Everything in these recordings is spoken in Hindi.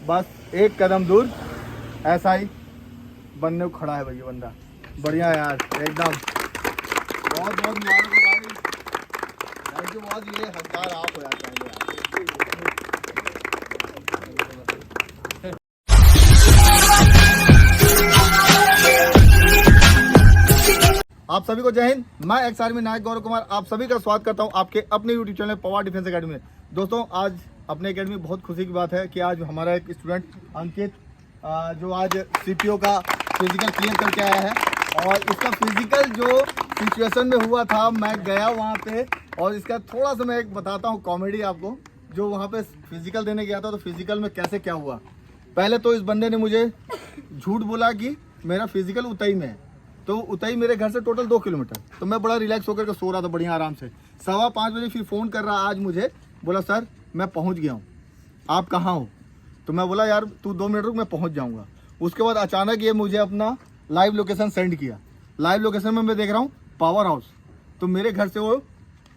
बस एक कदम दूर ऐसा ही बनने को खड़ा है भाई ये बंदा। बढ़िया है यार एकदम, बहुत बहुत मुबारक हो भाई। थैंक यू बहुत, ये हकदार आप हो यार पहले यार। आप सभी को जय हिंद। मैं एक्स आर्मी नायक गौरव कुमार आप सभी का स्वागत करता हूं आपके अपने YouTube channel Pawar defence academy में। दोस्तों आज अपने एकेडमी में बहुत खुशी की बात है कि आज हमारा एक स्टूडेंट अंकित जो आज सीपीओ का फिजिकल क्लियर करके आया है। और इसका फिजिकल जो सिचुएशन में हुआ था, मैं गया वहाँ पे और इसका थोड़ा सा मैं एक बताता हूँ कॉमेडी आपको। जो वहाँ पे फिजिकल देने गया था तो फिजिकल में कैसे क्या हुआ। पहले तो इस बंदे ने मुझे झूठ बोला कि मेरा फिजिकल उतई में है, तो उतई मेरे घर से टोटल 2 किलोमीटर। तो मैं बड़ा रिलैक्स होकर के सो रहा था बढ़िया आराम से। 5:15 बजे फिर फ़ोन कर रहा आज मुझे, बोला सर मैं पहुंच गया हूं, आप कहाँ हो। तो मैं बोला यार तू 2 मिनट रुक मैं पहुंच जाऊंगा। उसके बाद अचानक ये मुझे अपना लाइव लोकेशन सेंड किया। लाइव लोकेशन में मैं देख रहा हूँ पावर हाउस, तो मेरे घर से वो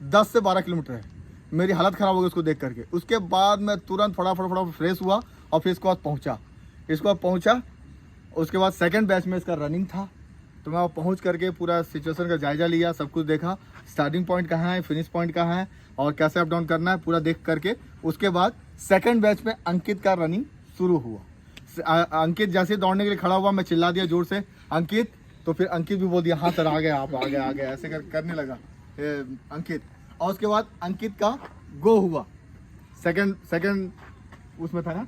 10 से 12 किलोमीटर है। मेरी हालत ख़राब हो गई उसको देख करके। उसके बाद मैं तुरंत फटाफट फ्रेश हुआ और फिर इसके बाद पहुँचा। उसके बाद सेकेंड बैच में इसका रनिंग था, तो मैं वहाँ पहुँच करके पूरा सिचुएशन का जायज़ा लिया, सब कुछ देखा, स्टार्टिंग पॉइंट कहाँ है, फिनिश पॉइंट कहाँ है और कैसे अप डाउन करना है पूरा देख करके। उसके बाद सेकंड बैच में अंकित का रनिंग शुरू हुआ। अंकित जैसे दौड़ने के लिए खड़ा हुआ, मैं चिल्ला दिया जोर से अंकित, तो फिर अंकित भी बोल दिया हाँ सर आ गए आप, आ गए ऐसे करने लगा अंकित। और उसके बाद अंकित का गो हुआ, सेकंड उसमें था ना,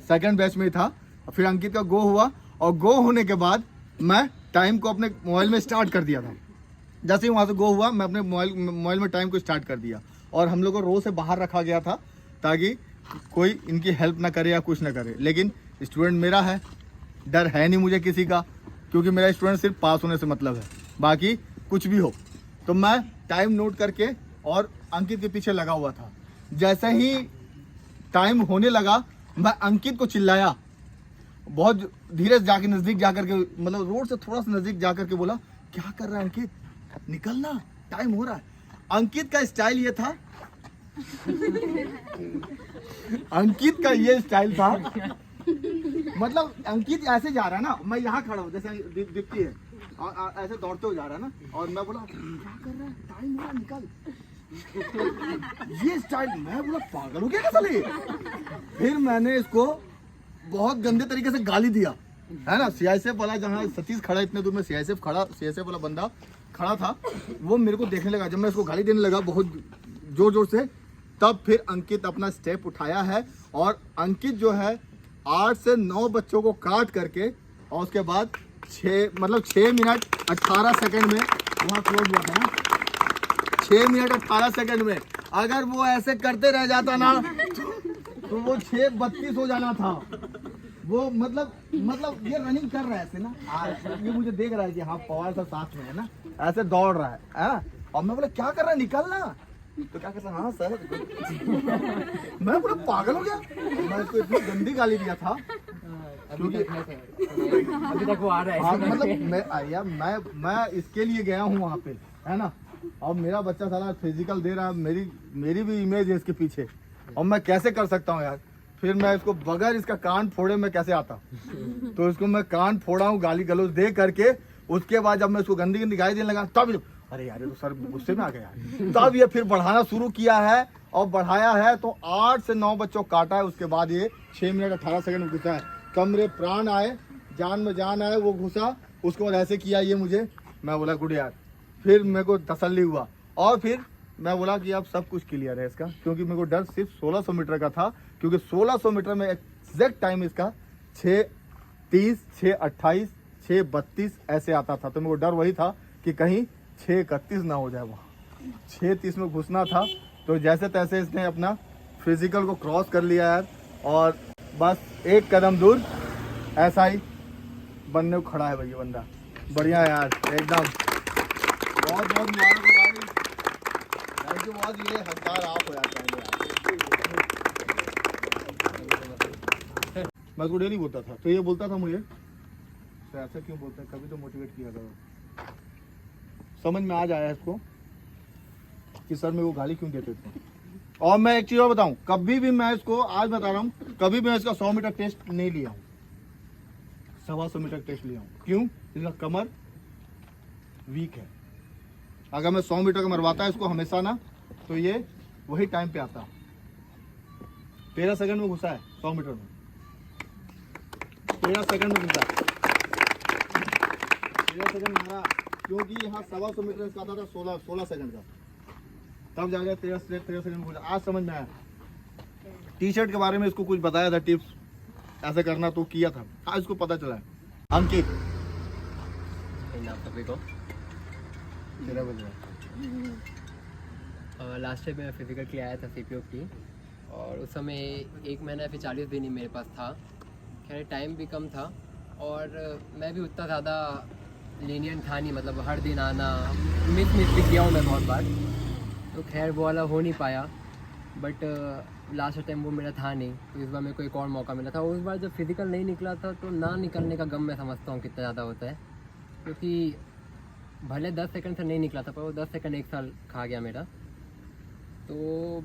सेकंड बैच में ही था। फिर अंकित का गो हुआ और गो होने के बाद मैं टाइम को अपने मोबाइल में स्टार्ट कर दिया था। जैसे ही वहाँ से गो हुआ मैं अपने मोबाइल में टाइम को स्टार्ट कर दिया। और हम लोग को रो से बाहर रखा गया था ताकि कोई इनकी हेल्प ना करे या कुछ ना करे। लेकिन स्टूडेंट मेरा है, डर है नहीं मुझे किसी का, क्योंकि मेरा स्टूडेंट सिर्फ पास होने से मतलब है, बाकी कुछ भी हो। तो मैं टाइम नोट करके और अंकित के पीछे लगा हुआ था। जैसे ही टाइम होने लगा मैं अंकित को चिल्लाया, बहुत धीरे से जाके नजदीक जाकर के, मतलब रोड से थोड़ा सा नजदीक जाकर के बोला क्या कर रहा है अंकित, निकलना टाइम हो रहा है। अंकित का स्टाइल ये था अंकित का ये स्टाइल था, मतलब अंकित ऐसे जा रहा है ना, मैं यहाँ खड़ा हूँ जैसे दीप्ति है और ऐसे दौड़ते हुए जा रहा है ना, और मैं बोला क्या कर रहा है, टाइम हो रहा निकल। ये स्टाइल, मैं बोला पागल हो गया क्या साले। फिर मैंने इसको बहुत गंदे तरीके से गाली दिया, है ना। सीआईएसएफ वाला जहाँ सतीश खड़ा, इतने दूर में सीआईएसएफ वाला बंदा खड़ा था, वो मेरे को देखने लगा। जब मैं इसको गाली देने लगा बहुत जोर से, तब फिर अंकित अपना स्टेप उठाया है और अंकित जो है 8 से 9 बच्चों को काट करके, और उसके बाद 6 मिनट 18 सेकंड में वहाँ क्लोज हुआ था ना। 6 मिनट 18 सेकंड में अगर वो ऐसे करते रह जाता ना तो वो 6:32 हो जाना था। वो मतलब ये रनिंग कर रहा है ऐसे ना, ये मुझे देख रहा है कि हाँ पवार सर साथ में है ना, ऐसे दौड़ रहा है। और मैं बोला क्या कर रहा है, निकलना। तो क्या कहता हाँ सर। मैं पूरा पागल हो गया। मैं इसको इतनी गंदी गाली दिया था क्योंकि अभी तक वो आ रहा है। हाँ, मतलब मैं इसके लिए गया हूँ वहाँ पे, है ना। और मेरा बच्चा साला फिजिकल दे रहा है, मेरी भी इमेज है इसके पीछे, और मैं कैसे कर सकता हूँ यार। फिर मैं इसको बगैर इसका कान फोड़े मैं कैसे आता, तो इसको मैं कान फोड़ा हूँ गाली गलौज दे करके। उसके बाद जब मैं इसको गंदी गाली देने लगा, तब अरे यार तो सर गुस्से में आ गया यार। तब ये फिर बढ़ाना शुरू किया है और बढ़ाया है, तो 8 से 9 बच्चों काटा है। उसके बाद ये 6 मिनट 18 सेकंड में घुसा है। तब मेरे प्राण आए, जान में जान आए, वो घुसा। उसके बाद ऐसे किया ये मुझे, मैं बोला गुड यार। फिर मेरे को तसल्ली हुआ और फिर मैं बोला कि अब सब कुछ क्लियर है इसका, क्योंकि मेरे को डर सिर्फ 1600 मीटर का था, क्योंकि 1600 मीटर में एग्जैक्ट टाइम इसका 6:30, 6:28, 6:32 ऐसे आता था। तो मेरे को डर वही था कि कहीं 6:31 ना हो जाए, वहाँ 6:30 में घुसना था। तो जैसे तैसे इसने अपना फिजिकल को क्रॉस कर लिया यार, और बस एक कदम दूर ऐसा ही बनने को खड़ा है भाई ये बंदा। बढ़िया है यार एकदम, बहुत बहुत मुबारक हो भाई। थैंक यू बहुत, ये हकदार आप हो यार पहले यार। मैं उसको डेली बोलता था, तो ये बोलता था मुझे तो ऐसा क्यों बोलता है, कभी तो मोटिवेट किया करो। समझ में आ जाया इसको कि सर मेरे को गाली क्यों देते थे। और मैं एक चीज और बताऊं, कभी भी मैं इसको आज बता रहा हूँ, कभी भी मैं इसका 100 मीटर टेस्ट नहीं लिया हूँ, 125 मीटर टेस्ट लिया हूँ। क्यों? इसका कमर वीक है। अगर मैं 100 मीटर का मरवाता है इसको हमेशा ना, तो ये वही टाइम पे आता। 13 सेकंड में घुसा है 100 मीटर में, 13 सेकंड में घुसा, 13 सेकंड मारा, क्योंकि यहाँ 125 मीटर इसका आता था 16 सेकंड का, तब जाकर 13 सेकंड घुसा। आज समझ में आया। टी शर्ट के बारे में इसको कुछ बताया था, टिप्स ऐसे करना, तो किया था, आज इसको पता चला है। अंकित सभी को लास्ट टाइम मैं फिजिकल के लिए आया था CPO की, और उस समय 1 महीना फिर 40 दिन ही मेरे पास था। खैर टाइम भी कम था और मैं भी उतना ज़्यादा लीनियंट था नहीं, मतलब हर दिन आना, मिस भी किया हूँ मैं बहुत बार, तो खैर वो वाला हो नहीं पाया। बट लास्ट टाइम वो मेरा था नहीं, तो इस बार मेरे को एक और मौका मिला था। उस बार जब फिजिकल नहीं निकला था तो ना निकलने का गम मैं समझता हूँ कितना ज़्यादा होता है, क्योंकि भले 10 सेकंड से नहीं निकला था पर वो 10 सेकंड 1 साल खा गया मेरा। तो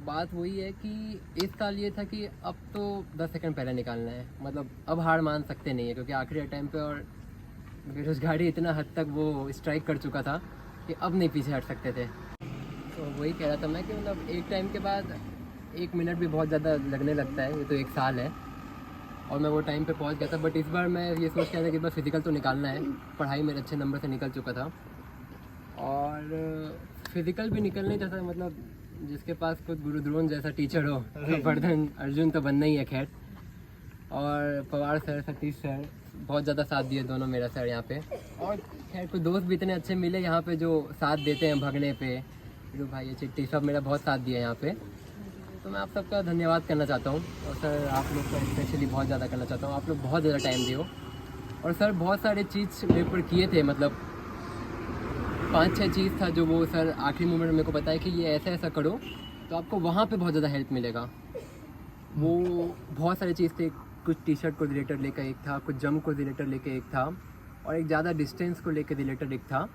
बात वही है कि इस साल ये था कि अब तो 10 सेकंड पहले निकालना है, मतलब अब हार मान सकते नहीं है, क्योंकि आखिरी टाइम पे और बेरोजगारी इतना हद तक वो स्ट्राइक कर चुका था कि अब नहीं पीछे हट सकते थे। तो वही कह रहा था मैं कि मतलब एक टाइम के बाद 1 मिनट भी बहुत ज़्यादा लगने लगता है। ये तो 1 साल है और मैं वो टाइम पे पहुंच गया था। बट इस बार मैं ये सोच के आया था कि इस बार फिजिकल तो निकालना है, पढ़ाई मेरे अच्छे नंबर से निकल चुका था और फिजिकल भी निकलने जैसा, मतलब जिसके पास खुद गुरु द्रोण जैसा टीचर हो तो वर्धन अर्जुन तो बनना ही है। खैर, और पवार सर, सतीश सर बहुत ज़्यादा साथ दिए दोनों मेरा सर यहाँ पे, और खैर कुछ दोस्त भी इतने अच्छे मिले यहाँ पे जो साथ देते हैं भगने पे, रू भाई चिट्टी सब मेरा बहुत साथ दिया यहाँ पे। तो मैं आप सबका धन्यवाद करना चाहता हूँ, और सर आप लोग का स्पेशली बहुत ज़्यादा करना चाहता हूँ। आप लोग बहुत ज़्यादा टाइम दिए हो, और सर बहुत सारे चीज़ मेरे ऊपर किए थे, मतलब 5-6 चीज़ था जो वो सर आखिरी मोमेंट में मेरे को बताया कि ये ऐसा ऐसा करो तो आपको वहाँ पे बहुत ज़्यादा हेल्प मिलेगा। वो बहुत सारे चीज़ थे, कुछ टी शर्ट को रिलेटेड लेकर एक था, कुछ जंप को रिलेटेड लेकर एक था, और एक ज़्यादा डिस्टेंस को लेकर रिलेटेड एक था,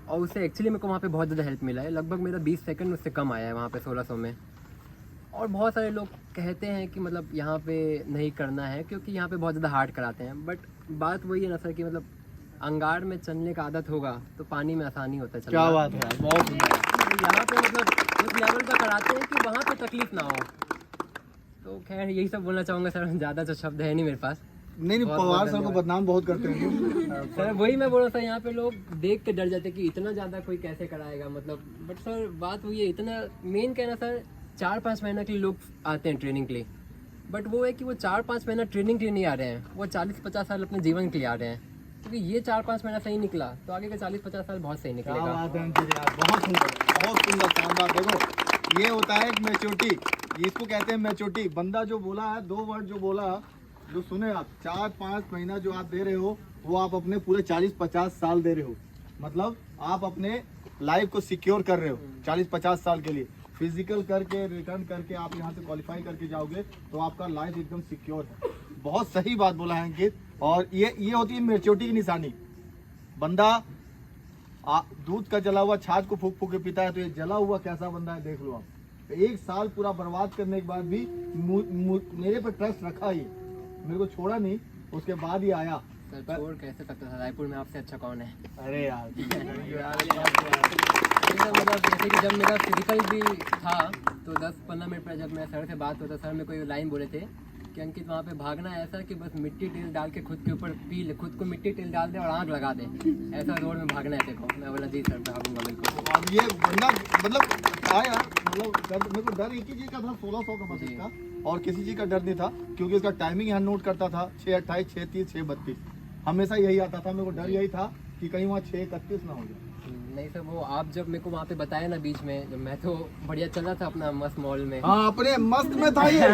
और उससे एक्चुअली मेरे को वहाँ पे बहुत ज़्यादा हेल्प मिला है। लगभग मेरा 20 सेकंड उससे कम आया है वहाँ पे 1600 में। और बहुत सारे लोग कहते हैं कि मतलब यहाँ पे नहीं करना है क्योंकि यहाँ पे बहुत ज़्यादा हार्ड कराते हैं, बट बात वही है ना सर कि मतलब अंगार में चलने का आदत होगा तो पानी में आसानी होता है चलना। क्या बात है, बहुत तो यहाँ पे मतलब उस लेवल का कराते हैं कि वहाँ पे तकलीफ ना हो। तो खैर यही सब बोलना चाहूँगा सर, ज़्यादा तो शब्द है नहीं मेरे पास। नहीं, पवार सर को बदनाम बहुत करते हैं सर वही मैं बोल रहा था, यहाँ पे लोग देख के डर जाते कि इतना ज़्यादा कोई कैसे कराएगा, मतलब। बट सर बात वही है, इतना मेन कहना सर 4-5 महीना के लिए लोग आते हैं ट्रेनिंग के लिए, बट वो है कि वो 4-5 महीना ट्रेनिंग के लिए नहीं आ रहे हैं, वो 40-50 साल अपने जीवन के लिए आ रहे हैं। क्योंकि ये 4-5 महीना सही निकला तो आगे के 40-50 साल बहुत सही निकलेगा। क्या बात है अंकित यार, बहुत सुंदर शानदार। देखो ये होता है एक मैच्योरिटी, इसको कहते हैं मैच्योरिटी। बंदा जो बोला है, 2 वर्ड जो बोला, जो सुने आप, 4-5 महीना जो आप दे रहे हो वो आप अपने पूरे 40-50 साल दे रहे हो, मतलब आप अपने लाइफ को सिक्योर कर रहे हो 40-50 साल के लिए। फिजिकल करके रिटर्न करके आप यहाँ से क्वालिफाई करके जाओगे तो आपका लाइफ एकदम सिक्योर है। बहुत सही बात बोला है अंकित, और ये होती है मैच्योरिटी की निशानी। बंदा दूध का जला हुआ छाछ को फूक फूक के पीता है, तो ये जला हुआ कैसा बंदा है देख लो आप। 1 साल पूरा बर्बाद करने के बाद भी मेरे पर ट्रस्ट रखा ही, मेरे को छोड़ा नहीं, उसके बाद ही आया। सर छोड़ कैसे सकता था, रायपुर में आपसे अच्छा कौन है। अरे यार मतलब जैसे कि जब मेरा फिजिकल भी था तो 10-15 मिनट पर जब मैं सर से बात होता, सर मेरे को ये लाइन बोले थे कि अंकित वहाँ पे भागना है ऐसा कि बस मिट्टी तेल डाल के खुद के ऊपर पी ले, खुद को मिट्टी तेल डाल दे और आग लगा दे, ऐसा रोड में भागना है देखो। मैं बोला जी सर भागूंगा बिल्कुल। अब ये बंदा मतलब आया, मतलब मेरे को डर एक ही चीज का था, 1600 का बस इसका, और किसी चीज का डर नहीं था, क्योंकि इसका टाइमिंग यहाँ नोट करता था 6:28, 6:30, 6:32, हमेशा यही आता था। मेरे को डर यही था कि कहीं वहाँ 6:31 ना हो जाए। नहीं सर, वो आप जब मेरे को वहाँ पे बताया ना बीच में, जब मैं तो बढ़िया चल रहा था अपना मस्त मॉल में। हाँ अपने मस्त में था ये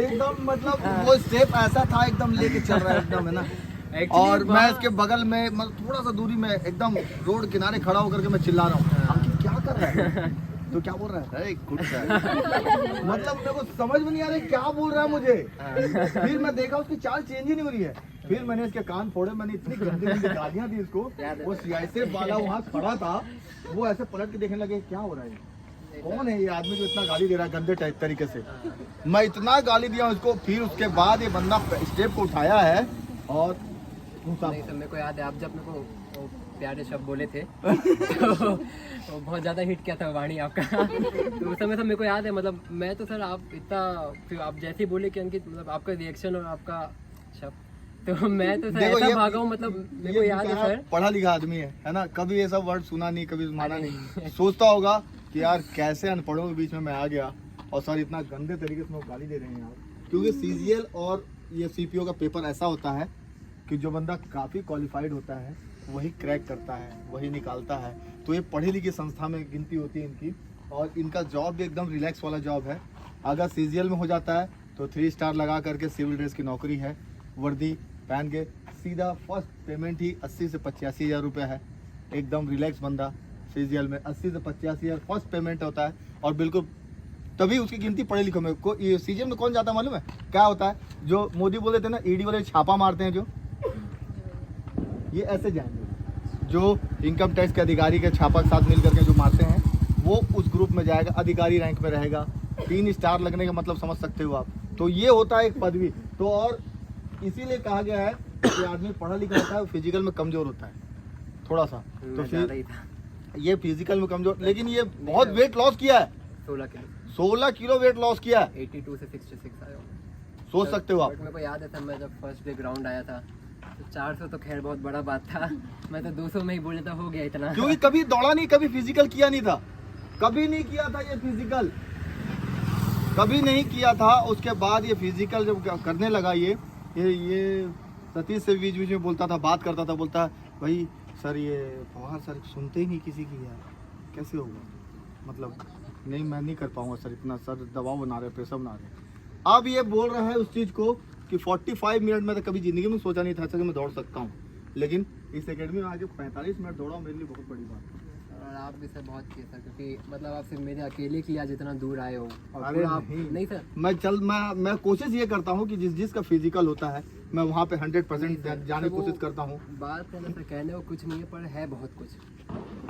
एकदम, मतलब वो स्टेप ऐसा था एकदम लेके चल रहा है एकदम, है ना। और मैं इसके बगल में, मतलब थोड़ा सा दूरी में एकदम रोड किनारे खड़ा होकर के मैं चिल्ला रहा हूँ, अंकित क्या कर रहा है, तो क्या बोल रहा है कुछ मतलब मेरे को समझ में नहीं आ रहा क्या बोल रहा है मुझे। फिर मैं देखा उसकी चाल चेंज ही नहीं हो रही है, फिर मैंने इसके कान फोड़े, मैंने इतनी गंदी गंदी गालियां दी इसको। वो सीआईएसएफ वाला वहाँ खड़ा था, वो ऐसे पलट के देखने लगे क्या हो रहा है, कौन है ये आदमी जो इतना गाली दे रहा है गंदे तरीके से। मैं इतना गाली दिया उसको, फिर उसके बाद ये बंदा स्टेप को उठाया है और नहीं सर, मेरे को याद है आप जब मेरे को वो प्यारे शब्द बोले थे तो वो बहुत ज़्यादा हिट किया था वाणी आपका। तो उस समय तो मेरे को याद है, मतलब मैं तो सर आप इतना, फिर आप जैसे ही बोले कि अंकित मतलब आपका रिएक्शन और आपका शब्द, तो मैं तो सर ऐसा भागा हूँ, मतलब मेरे को याद है सर। पढ़ा लिखा आदमी है ना, कभी ये सब वर्ड सुना नहीं, कभी माना नहीं, सोचता होगा कि यार कैसे अनपढ़ों के बीच में मैं आ गया और सर इतना गंदे तरीके से लोग गाली दे रहे हैं यार। क्योंकि सीजीएल और ये सीपीओ का पेपर ऐसा होता है कि जो बंदा काफ़ी क्वालिफाइड होता है वही क्रैक करता है, वही निकालता है। तो ये पढ़ी लिखी संस्था में गिनती होती है इनकी, और इनका जॉब भी एकदम रिलैक्स वाला जॉब है। अगर सीजीएल में हो जाता है तो 3 स्टार लगा करके सिविल ड्रेस की नौकरी है, वर्दी पहन के सीधा फर्स्ट पेमेंट ही 80 से 85 हज़ार रुपये है। एकदम रिलैक्स बंदा सीजीएल में 80 से 85 हज़ार फर्स्ट पेमेंट होता है, और बिल्कुल तभी उसकी गिनती पढ़े लिखों में। को सीजीएल में कौन जाता है मालूम है क्या होता है? जो मोदी बोले थे ना, ईडी वाले छापा मारते हैं, जो ये ऐसे जाएंगे, जो इनकम टैक्स के अधिकारी के छापा के साथ मिल करके जो मारते हैं, वो उस ग्रुप में जाएगा, अधिकारी रैंक में रहेगा। 3 स्टार लगने का मतलब समझ सकते हो आप। तो ये होता है एक पदवी। तो और इसीलिए कहा गया है कि आदमी पढ़ा लिखा होता है, फिजिकल में कमजोर होता है थोड़ा सा। तो फिर ये फिजिकल में कमजोर, लेकिन ये बहुत वेट लॉस किया है, 16 किलो वेट लॉस किया है। 82 से 66 आया हूँ। सोच सकते हो आप। मेरे को याद है सर, मैं जब फर्स्ट डे ग्राउंड आया था तो 400 तो खैर बहुत बड़ा बात था, मैं तो 200 में ही बोले था हो गया इतना। क्योंकि कभी दौड़ा नहीं, कभी फिजिकल किया नहीं था, कभी नहीं किया था ये फिजिकल, कभी नहीं किया था। उसके बाद ये फिजिकल जब करने लगा, ये सतीश से बीच बीच में बोलता था, बात करता था, बोलता भाई सर ये पवार सर सुनते ही नहीं किसी की यार, कैसे होगा, मतलब नहीं मैं नहीं कर पाऊंगा सर, इतना सर दबाव बना रहे, प्रेशर बना रहे। अब ये बोल रहा है उस चीज़ को कि 45 मिनट में तो कभी ज़िंदगी में सोचा नहीं था कि मैं दौड़ सकता हूँ, लेकिन इस एकेडमी में आके 45 मिनट दौड़ा, मेरे लिए बहुत बड़ी बात है। और आप भी सर बहुत किए सर, क्योंकि मतलब आप सिर्फ मेरे अकेले के लिए आज इतना दूर आए हो। और अरे आप नहीं सर, मैं कोशिश ये करता हूँ कि जिसका फिजिकल होता है मैं वहाँ पे 100% जाने की कोशिश करता हूँ। बात है ना सर, कहने को कुछ नहीं है पर है बहुत कुछ।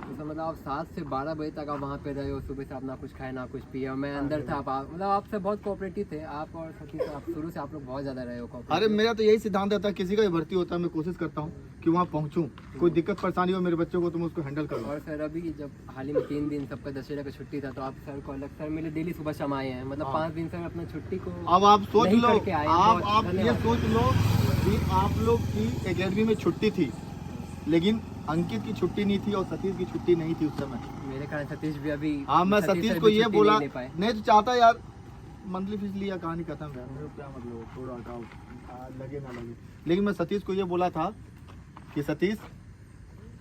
तो मतलब आप 7 से 12 बजे तक आप वहाँ पे रहे हो, सुबह से आप ना कुछ खाए ना कुछ पिए, और मैं अंदर था। आप मतलब आपसे बहुत कोऑपरेटिव थे आप, और सतीश आप शुरू से आप लोग बहुत ज़्यादा रहे हो कोऑपरेटिव। अरे मेरा तो यही सिद्धांत रहता है, किसी का भी भर्ती होता है मैं कोशिश करता हूँ कि वहाँ पहुँचूँ, कोई दिक्कत परेशानी हो मेरे बच्चों को तो मैं उसको हैंडल करूँ। और सर अभी जब हाल ही में 3 दिन सबका दशहरा का छुट्टी था, तो आप सर को अलग सर मेरे डेली सुबह शाम आए हैं, मतलब 5 दिन सर अपना छुट्टी को अब आप सोच लो, आप ये धन्यवाद। सोच लो कि आप लोग की एकेडमी में छुट्टी थी, लेकिन अंकित की छुट्टी नहीं थी और सतीश की छुट्टी नहीं थी उस समय। मेरे कारण सतीश भी अभी, हाँ मैं सतीश को ये बोला, नहीं तो चाहता यार मंथली फीस लिया, कहानी खत्म है, मेरे क्या मतलब, थोड़ा हटाओ लगे ना लगे। लेकिन मैं सतीश को ये बोला था कि सतीश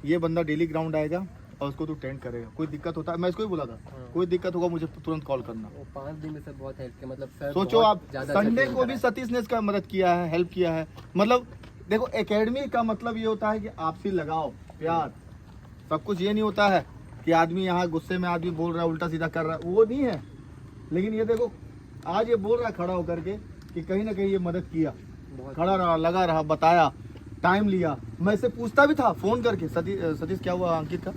ये बंदा डेली ग्राउंड आएगा और उसको तू टेंड करेगा, कोई दिक्कत होता है, मैं इसको ही बोला था, कोई दिक्कत होगा मुझे तुरंत कॉल करना। 5 दिन में सर बहुत हेल्प किया, मतलब सर सोचो आप, संडे को भी सतीश ने इसका मदद किया है, हेल्प किया है। मतलब देखो एकेडमी का मतलब ये होता है कि आपसी लगाओ, प्यार, सब कुछ ये नहीं होता है कि आदमी यहाँ गुस्से में आदमी बोल रहा है उल्टा सीधा कर रहा है, वो नहीं है। लेकिन ये देखो आज ये बोल रहा है खड़ा होकर के कि कहीं ना कहीं ये मदद किया, खड़ा रहा, लगा रहा, बताया, टाइम लिया। मैं इससे पूछता भी था फ़ोन करके, सतीश क्या हुआ अंकित का,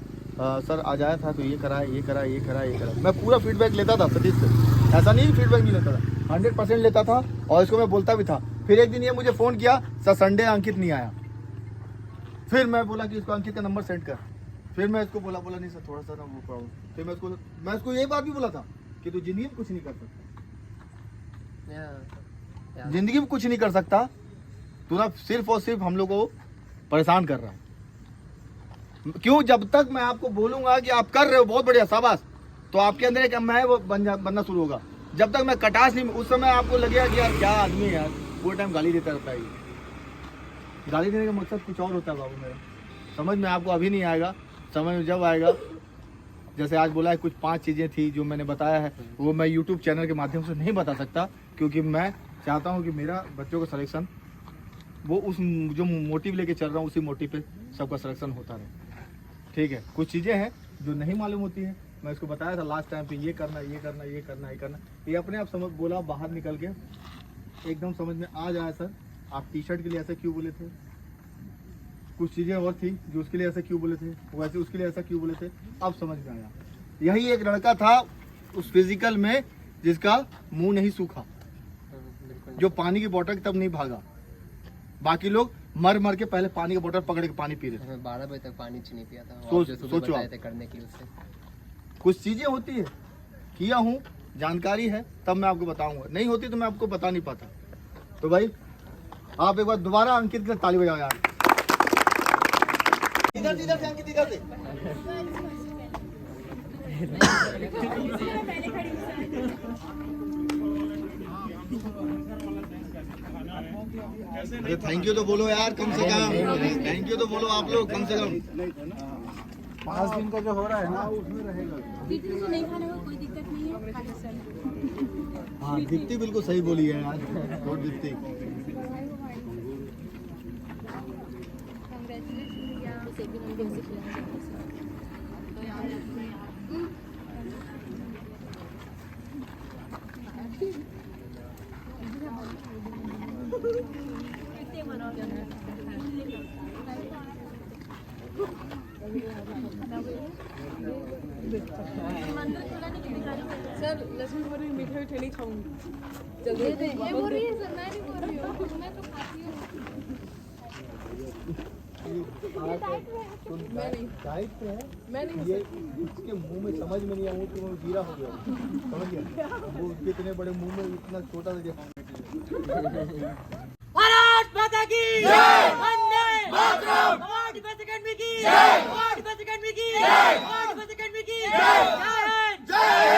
सर आज आया था तो ये करा, ये करा, ये करा, ये करा। मैं पूरा फीडबैक लेता था सतीश से, ऐसा नहीं फीडबैक नहीं लेता था, 100% लेता था, और इसको मैं बोलता भी था। फिर एक दिन ये मुझे फ़ोन किया, सर संडे अंकित नहीं आया। फिर मैं बोला कि इसको अंकित का नंबर सेंड कर। फिर मैं इसको बोला नहीं सर थोड़ा सा ना वो प्रॉब्लम। फिर मैं इसको यही बात भी बोला था कि तू जिंदगी में कुछ नहीं कर सकता, जिंदगी में कुछ नहीं कर सकता, तू ना सिर्फ और सिर्फ हम लोग को परेशान कर रहा है। क्यों? जब तक मैं आपको बोलूंगा कि आप कर रहे हो बहुत बढ़िया शाबाश, तो आपके अंदर एक मैं वो बनना शुरू होगा। जब तक मैं कटाश नहीं, उस समय आपको लगेगा कि यार क्या आदमी है यार, वो टाइम गाली देता रहता है। गाली देने का मकसद कुछ और होता है बाबू मेरा, समझ में आपको अभी नहीं आएगा, समझ में जब आएगा। जैसे आज बोला है कुछ 5 चीज़ें थी जो मैंने बताया है, वो मैं यूट्यूब चैनल के माध्यम से नहीं बता सकता, क्योंकि मैं चाहता हूँ कि मेरा बच्चों का सिलेक्शन वो उस जो मोटिव लेके चल रहा हूँ उसी मोटिव पे सबका सिलेक्शन होता रहे। ठीक है, कुछ चीज़ें हैं जो नहीं मालूम होती हैं, मैं इसको बताया था लास्ट टाइम पे, ये करना, ये करना, ये करना, ये करना, ये अपने आप समझ बोला, बाहर निकल के एकदम समझ में आ जाए। सर आप टी शर्ट के लिए ऐसा क्यों बोले थे, कुछ चीज़ें और थी जो उसके लिए ऐसा क्यों बोले थे, वैसे उसके लिए ऐसा क्यों बोले थे, अब समझ में आया। यही एक लड़का था उस फिजिकल में जिसका मुंह नहीं सूखा, बिल्कुल। जो पानी की बोतल तब नहीं भागा। बाकी लोग मर मर के पहले पानी की बोतल पकड़ के पानी पी रहे थे। मैं 12 बजे तक पानी नहीं पिया था। और सोच- जो सुबह सोचो बताए आप। थे करने की उससे। कुछ चीजें होती है, किया हूँ, जानकारी है, तब मैं आपको बताऊंगा, नहीं होती तो मैं आपको बता नहीं पाता। तो भाई आप एक बार दोबारा अंकित के लिए ताली बजाओ यार। इधर से अंकित, इधर से। अरे थैंक यू तो बोलो यार, कम से कम थैंक यू तो बोलो आप लोग, कम से कम। 5 दिन का जो हो रहा है ना उसमें रहेगा। दीदी मुझे नहीं खाने को कोई दिक्कत नहीं है, खा सकते हैं। हाँ दीप्ति बिल्कुल सही बोली है यार, और दीप्ति। Congratulations भैया। उसे एक दिन हम भी ऐसे खिलाएंगे। तो यार कितने मनाओगे? सर लहसुन भरी मीठा मीठा नहीं खाऊंगी। ये बोल रही है सर, मैं नहीं बोल रही हूँ, मैं तो खाती हूँ। डाइट पे है, मैं नहीं ये उसके मुंह में समझ में नहीं आया कि वो हीरा हो गया, समझ गया वो उसके इतने बड़े मुंह में इतना छोटा सा भारत माता की जय, वंदे मातरम, हमारी डिफेंस एकेडमी की जय, हमारी डिफेंस एकेडमी की जय, हमारी डिफेंस एकेडमी की जय, जय हिंद।